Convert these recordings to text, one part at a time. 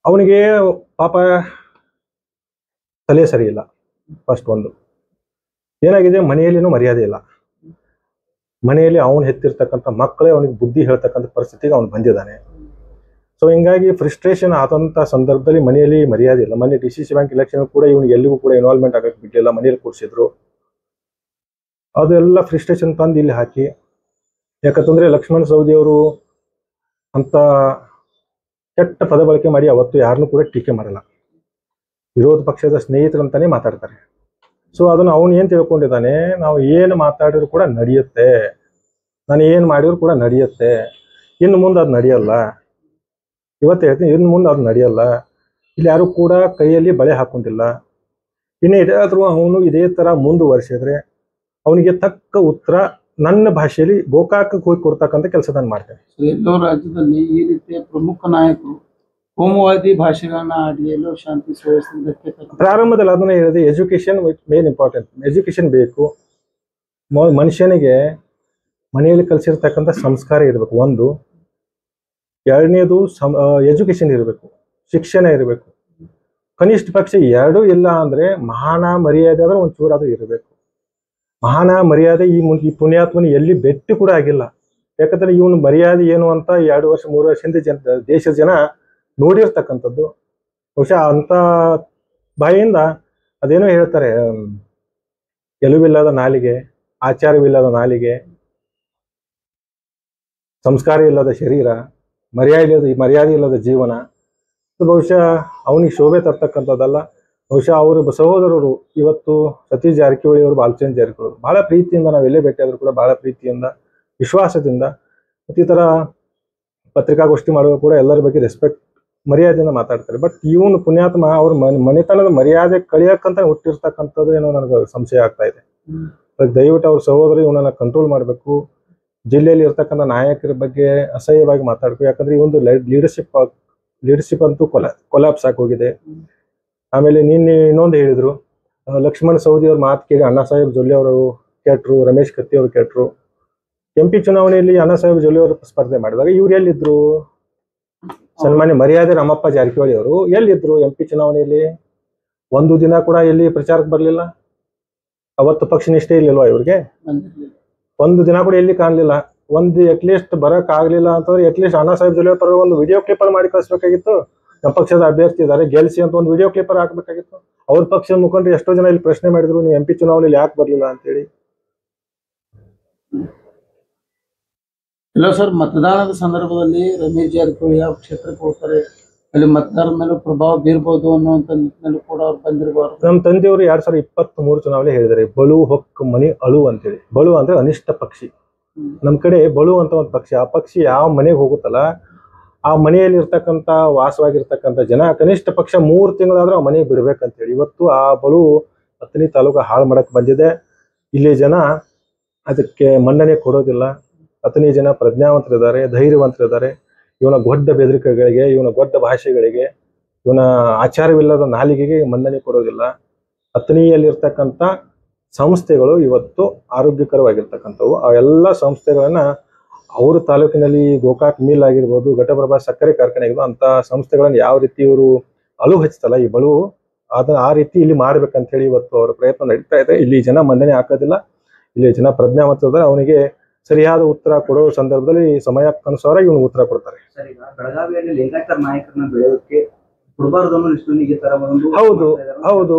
ಅವನಿಗೆ ಪಾಪ ತಲೆ ಸರಿ ಇಲ್ಲ. ಫಸ್ಟ್ ಒಂದು ಏನಾಗಿದೆ, ಮನೆಯಲ್ಲಿನೂ ಮರ್ಯಾದೆ ಇಲ್ಲ. ಮನೆಯಲ್ಲಿ ಅವನು ಹೆತ್ತಿರ್ತಕ್ಕಂಥ ಮಕ್ಕಳೇ ಅವನಿಗೆ ಬುದ್ಧಿ ಹೇಳ್ತಕ್ಕಂಥ ಪರಿಸ್ಥಿತಿಗೆ ಅವನು ಬಂದಿದ್ದಾನೆ. ಸೊ ಹಿಂಗಾಗಿ ಫ್ರಸ್ಟ್ರೇಷನ್ ಆದಂಥ ಸಂದರ್ಭದಲ್ಲಿ ಮನೆಯಲ್ಲಿ ಮರ್ಯಾದೆ ಇಲ್ಲ. ಮೊನ್ನೆ DCC ಬ್ಯಾಂಕ್ ಎಲೆಕ್ಷನ್ ಕೂಡ ಇವನಿಗೆ ಎಲ್ಲಿಗೂ ಕೂಡ ಇನ್ವಾಲ್ವ್ಮೆಂಟ್ ಆಗಕ್ಕೆ ಬಿಟ್ಟಿಲ್ಲ, ಮನೆಯಲ್ಲಿ ಕೂರಿಸಿದ್ರು. ಅದೆಲ್ಲ ಫ್ರಸ್ಟ್ರೇಷನ್ ತಂದು ಇಲ್ಲಿ ಹಾಕಿ, ಯಾಕಂತಂದ್ರೆ ಲಕ್ಷ್ಮಣ ಸವದಿ ಅವರು ಅಂತ ಕೆಟ್ಟ ಪದ ಬಳಕೆ ಮಾಡಿ ಅವತ್ತು ಯಾರನ್ನೂ ಕೂಡ ಟೀಕೆ ಮಾಡಲ್ಲ, ವಿರೋಧ ಪಕ್ಷದ ಸ್ನೇಹಿತರಂತಾನೆ ಮಾತಾಡ್ತಾರೆ. ಸೊ ಅದನ್ನು ಅವನು ಏನು ತಿಳ್ಕೊಂಡಿದ್ದಾನೆ, ನಾವು ಏನು ಮಾತಾಡಿದ್ರು ಕೂಡ ನಡೆಯುತ್ತೆ, ನಾನು ಏನು ಮಾಡಿದ್ರು ಕೂಡ ನಡೆಯುತ್ತೆ, ಇನ್ನು ಮುಂದೆ ಅದು ನಡೆಯಲ್ಲ. ಇವತ್ತು ಹೇಳ್ತೀನಿ, ಇನ್ನು ಮುಂದೆ ಅದು ನಡೆಯಲ್ಲ. ಇಲ್ಲಿ ಯಾರು ಕೂಡ ಕೈಯಲ್ಲಿ ಬಳೆ ಹಾಕೊಂಡಿಲ್ಲ. ಇನ್ನು ಇದಾದರೂ ಅವನು ಇದೇ ಥರ ಮುಂದುವರಿಸಿದ್ರೆ ಅವನಿಗೆ ತಕ್ಕ ಉತ್ತರ ನನ್ನ ಭಾಷೆಯಲ್ಲಿ ಗೋಕಾಕಕ್ಕೆ ಹೋಗಿ ಕೊಡ್ತಕ್ಕಂಥ ಕೆಲಸ ನಾನು ಮಾಡ್ತೇನೆ. ಎಲ್ಲೋ ರಾಜ್ಯದಲ್ಲಿ ಈ ರೀತಿಯ ಪ್ರಮುಖ ನಾಯಕರು ಕೋಮುವಾದಿ ಭಾಷೆಗಳನ್ನ ಆಡಿ ಎಲ್ಲೋ ಶಾಂತಿ ಸುವ್ಯವಸ್ಥೆ ಪ್ರಾರಂಭದಲ್ಲಿ ಅದನ್ನ ಹೇಳಿದೆ, ಎಜುಕೇಶನ್ ಮೇನ್ ಇಂಪಾರ್ಟೆಂಟ್. ಎಜುಕೇಶನ್ ಬೇಕು. ಮನುಷ್ಯನಿಗೆ ಮನೆಯಲ್ಲಿ ಕಲಿಸಿರ್ತಕ್ಕಂಥ ಸಂಸ್ಕಾರ ಇರಬೇಕು ಒಂದು. ಎರಡನೇದು ಎಜುಕೇಶನ್ ಇರಬೇಕು, ಶಿಕ್ಷಣ ಇರಬೇಕು. ಕನಿಷ್ಠ ಪಕ್ಷ ಎರಡೂ ಇಲ್ಲ ಅಂದ್ರೆ ಮಾನ ಮರ್ಯಾದೆ ಆದ್ರೆ ಒಂಚೂರಾದ್ರೂ ಇರಬೇಕು. ಮಾನ ಮರ್ಯಾದೆ ಈ ಪುಣ್ಯಾತ್ಮನ ಎಲ್ಲಿ ಭೇಟಿ ಕೂಡ ಆಗಿಲ್ಲ. ಯಾಕಂದ್ರೆ ಇವನು ಮರ್ಯಾದೆ ಏನು ಅಂತ 2 ವರ್ಷ 3 ವರ್ಷದಿಂದ ದೇಶದ ಜನ ನೋಡಿರ್ತಕ್ಕಂಥದ್ದು. ಬಹುಶಃ ಅಂತ ಬಾಯಿಯಿಂದ ಅದೇನೋ ಹೇಳ್ತಾರೆ, ಎಲುವಿಲ್ಲದ ನಾಲಿಗೆ, ಆಚಾರವಿಲ್ಲದ ನಾಲಿಗೆ, ಸಂಸ್ಕಾರ ಇಲ್ಲದ ಶರೀರ, ಮರ್ಯಾದೆ ಇಲ್ಲದ ಜೀವನ. ಬಹುಶಃ ಅವನಿಗೆ ಶೋಭೆ ತರ್ತಕ್ಕಂಥದ್ದಲ್ಲ. ಬಹುಶಃ ಅವರು ಸಹೋದರರು ಇವತ್ತು ಸತೀಶ್ ಜಾರಕಿಹೊಳಿ ಅವರು, ಬಾಲಚಂದ್ರ ಜಾರಕಿಹೊಳಿ ಬಹಳ ಪ್ರೀತಿಯಿಂದ ನಾವು ಎಲ್ಲೇ ಭೇಟಿಯಾದರೂ ಕೂಡ ಬಹಳ ಪ್ರೀತಿಯಿಂದ, ವಿಶ್ವಾಸದಿಂದ ಈ ಥರ ಪತ್ರಿಕಾಗೋಷ್ಠಿ ಮಾಡುವಾಗ ಕೂಡ ಎಲ್ಲರ ಬಗ್ಗೆ ರೆಸ್ಪೆಕ್ಟ್, ಮರ್ಯಾದೆಯಿಂದ ಮಾತಾಡ್ತಾರೆ. ಬಟ್ ಇವನು ಪುಣ್ಯಾತ್ಮ ಅವ್ರ ಮನೆತನದ ಮರ್ಯಾದೆ ಕಳಿಯಕ್ಕಂತ ಹುಟ್ಟಿರ್ತಕ್ಕಂಥದ್ದು ಏನೋ ನನಗೆ ಸಂಶಯ ಆಗ್ತಾ ಇದೆ. ದಯವಿಟ್ಟು ಅವ್ರ ಸಹೋದರ ಇವನನ್ನ ಕಂಟ್ರೋಲ್ ಮಾಡಬೇಕು. ಜಿಲ್ಲೆಯಲ್ಲಿ ಇರ್ತಕ್ಕಂಥ ನಾಯಕರ ಬಗ್ಗೆ ಅಸಹ್ಯವಾಗಿ ಮಾತಾಡಬೇಕು. ಯಾಕಂದ್ರೆ ಈ ಒಂದು ಲೀಡರ್ಶಿಪ್ ಅಂತೂ ಕೊಲಾಪ್ಸ್ ಆಗೋಗಿದೆ. ಆಮೇಲೆ ನಿನ್ನೆ ಇನ್ನೊಂದು ಹೇಳಿದ್ರು, ಲಕ್ಷ್ಮಣ ಸವದಿ ಅವ್ರ ಮಾತು ಕೇಳಿ ಅಣ್ಣಾ ಸಾಹೇಬ್ ಜೊಲ್ಲೆ ಅವರು ಕೆಟ್ರು, ರಮೇಶ್ ಕತ್ತಿ ಅವರು ಕೆಟ್ರು. MP ಚುನಾವಣೆಯಲ್ಲಿ ಅಣ್ಣಾ ಸಾಹೇಬ್ ಜೊಲ್ಲೆ ಅವರು ಸ್ಪರ್ಧೆ ಮಾಡಿದಾಗ ಇವ್ರು ಎಲ್ಲಿದ್ರು? ಸನ್ಮಾನ್ಯ ಮರ್ಯಾದೆ ರಾಮಪ್ಪ ಜಾರಕಿಹೊಳಿ ಅವರು ಎಲ್ಲಿದ್ರು MP ಚುನಾವಣೆಯಲ್ಲಿ? ಒಂದು ದಿನ ಕೂಡ ಎಲ್ಲಿ ಪ್ರಚಾರಕ್ಕೆ ಬರಲಿಲ್ಲ. ಅವತ್ತು ಪಕ್ಷ ನಿಷ್ಠೆ ಇರ್ಲಿಲ್ವಾ ಇವ್ರಿಗೆ? ಒಂದು ದಿನ ಕೂಡ ಎಲ್ಲಿ ಕಾಣಲಿಲ್ಲ. ಒಂದು ಅಟ್ಲೀಸ್ಟ್ ಬರಕ್ ಆಗ್ಲಿಲ್ಲ ಅಂತಂದ್ರೆ ಅಟ್ಲೀಸ್ಟ್ ಅಣ್ಣಾ ಸಾಹೇಬ್ ಜೊಲ್ಲೆ ಪರ ಒಂದು ವಿಡಿಯೋ ಕ್ಲಿಪ್ಪರ್ ಮಾಡಿ ಕಳಿಸ್ಬೇಕಾಗಿತ್ತು. ನಮ್ಮ ಪಕ್ಷದ ಅಭ್ಯರ್ಥಿ ಇದ್ದಾರೆ ಗೆಲ್ಸಿ ಅಂತ ಒಂದು ವಿಡಿಯೋ ಕ್ಲಿಪ್ಪರ್ ಹಾಕ್ಬೇಕಾಗಿತ್ತು. ಅವ್ರ ಪಕ್ಷದ ಮುಖಂಡರು ಎಷ್ಟೋ ಜನ ಇಲ್ಲಿ ಪ್ರಶ್ನೆ ಮಾಡಿದ್ರು, ನೀವು MP ಚುನಾವಣೆಯಲ್ಲಿ ಯಾಕೆ ಬರ್ಲಿಲ್ಲ ಅಂತೇಳಿ. ಇಲ್ಲ ಸರ್, ಮತದಾನದ ಸಂದರ್ಭದಲ್ಲಿ ರಮೇಶ್ ಜಾರಕಿಹೊಳಿ ಯಾವ ಕ್ಷೇತ್ರಕ್ಕೆ ಹೋಗ್ತಾರೆ, ಅಲ್ಲಿ ಮತದಾರರ ಮೇಲೂ ಪ್ರಭಾವ ಬೀರ್ಬೋದು ಅನ್ನುವಂಥ ನಿಟ್ಟಿನಲ್ಲೂ ಕೂಡ ಅವ್ರು ಬಂದಿರಬಾರ್ದು. ನಮ್ಮ ತಂದೆಯವರು 2023 ಚುನಾವಣೆ ಹೇಳಿದ್ದಾರೆ, ಬಳು ಹೊಕ್ಕ ಮನಿ ಅಳು ಅಂತೇಳಿ. ಬಳು ಅಂದ್ರೆ ಅನಿಷ್ಟ ಪಕ್ಷಿ. ನಮ್ ಕಡೆ ಬಳು ಅಂತ ಒಂದು ಪಕ್ಷಿ, ಆ ಪಕ್ಷಿ ಯಾವ ಮನೆಗೆ ಹೋಗುತ್ತಲ್ಲ ಆ ಮನೆಯಲ್ಲಿ ಇರ್ತಕ್ಕಂಥ ವಾಸವಾಗಿರ್ತಕ್ಕಂಥ ಜನ ಕನಿಷ್ಠ ಪಕ್ಷ 3 ತಿಂಗಳಾದ್ರೂ ಆ ಮನೆಗೆ ಬಿಡ್ಬೇಕಂತೇಳಿ ಇವತ್ತು ಆ ಬಳು ಅಥಣಿ ತಾಲೂಕು ಹಾಳು ಮಾಡಕ್ ಬಂದಿದೆ. ಇಲ್ಲಿ ಜನ ಅದಕ್ಕೆ ಮನ್ನಣೆ ಕೊಡೋದಿಲ್ಲ. ಅಥಣಿ ಜನ ಪ್ರಜ್ಞಾವಂತರಿದ್ದಾರೆ, ಧೈರ್ಯವಂತರಿದ್ದಾರೆ. ಇವನ ಗೊಡ್ಡ ಬೆದರಿಕೆಗಳಿಗೆ, ಇವನ ಗೊಡ್ಡ ಭಾಷೆಗಳಿಗೆ, ಇವನ ಆಚಾರವಿಲ್ಲದ ನಾಲಿಗೆಗೆ ಮನ್ನಣೆ ಕೊಡೋದಿಲ್ಲ. ಅಥಣಿಯಲ್ಲಿರ್ತಕ್ಕಂಥ ಸಂಸ್ಥೆಗಳು ಇವತ್ತು ಆರೋಗ್ಯಕರವಾಗಿರ್ತಕ್ಕಂಥವು. ಆ ಎಲ್ಲ ಸಂಸ್ಥೆಗಳನ್ನ ಅವ್ರ ತಾಲೂಕಿನಲ್ಲಿ ಗೋಕಾಕ್ ಮಿಲ್ ಆಗಿರ್ಬೋದು, ಘಟಪ್ರಭಾ ಸಕ್ಕರೆ ಕಾರ್ಖಾನೆ ಆಗಿರ್ಬೋದು, ಅಂತ ಸಂಸ್ಥೆಗಳನ್ನ ಯಾವ ರೀತಿ ಇವರು ಅಳು ಹಚ್ಚತಲ್ಲ ಈ ಬಳು, ಆ ರೀತಿ ಇಲ್ಲಿ ಮಾಡ್ಬೇಕಂತ ಹೇಳಿ ಇವತ್ತು ಅವರ ಪ್ರಯತ್ನ ನಡೀತಾ ಇದೆ. ಇಲ್ಲಿ ಜನ ಮನ್ನಣೆ ಹಾಕೋದಿಲ್ಲ. ಇಲ್ಲಿ ಜನ ಪ್ರಜ್ಞಾವಂತದ, ಅವನಿಗೆ ಸರಿಯಾದ ಉತ್ತರ ಕೊಡೋ ಸಂದರ್ಭದಲ್ಲಿ ಸಮಯಕ್ಕನುಸಾರ ಇವನು ಉತ್ತರ ಕೊಡ್ತಾರೆ. ಬೆಳಗಾವಿಯಲ್ಲಿ ಲಿಂಗಾಯತರ ನಾಯಕರನ್ನ ಬೆಳೆಯೋದಕ್ಕೆ ಕೊಡಬಾರ್ದು ಅನ್ನೋ ನಿಟ್ಟಿನಲ್ಲಿ ತರ ಒಂದು ಹೌದು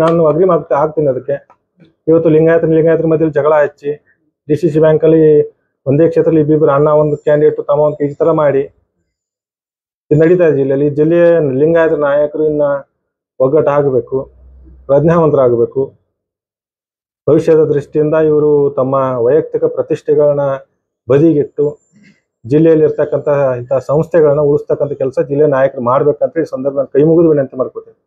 ನಾನು ಅಗ್ರಿ ಆಗ್ತೀನಿ ಅದಕ್ಕೆ. ಇವತ್ತು ಲಿಂಗಾಯತರ ಮಧ್ಯೆ ಜಗಳ ಹಚ್ಚಿ DCC ಬ್ಯಾಂಕ್ ಅಲ್ಲಿ ಒಂದೇ ಕ್ಷೇತ್ರದಲ್ಲಿ ಇಬ್ಬಿಬ್ಬರು ಅಣ್ಣ ಒಂದು ಕ್ಯಾಂಡಿಡೇಟ್ ತಮ್ಮ ಒಂದು ಈ ತರ ಮಾಡಿ ಇದು ನಡೀತಾ ಇದೆ ಜಿಲ್ಲೆಯಲ್ಲಿ. ಜಿಲ್ಲೆಯ ಲಿಂಗಾಯತ ನಾಯಕರು ಇನ್ನ ಒಗ್ಗಟ್ಟಾಗಬೇಕು, ಪ್ರಜ್ಞಾವಂತರಾಗಬೇಕು. ಭವಿಷ್ಯದ ದೃಷ್ಟಿಯಿಂದ ಇವರು ತಮ್ಮ ವೈಯಕ್ತಿಕ ಪ್ರತಿಷ್ಠೆಗಳನ್ನ ಬದಿಗಿಟ್ಟು ಜಿಲ್ಲೆಯಲ್ಲಿ ಇರ್ತಕ್ಕಂಥ ಇಂತಹ ಸಂಸ್ಥೆಗಳನ್ನ ಉಳಿಸ್ತಕ್ಕಂಥ ಕೆಲಸ ಜಿಲ್ಲೆಯ ನಾಯಕರು ಮಾಡ್ಬೇಕಂತ ಈ ಸಂದರ್ಭ ಕೈ ಮುಗಿದು ವಿನಂತಿ ಮಾಡ್ಕೊತೀನಿ.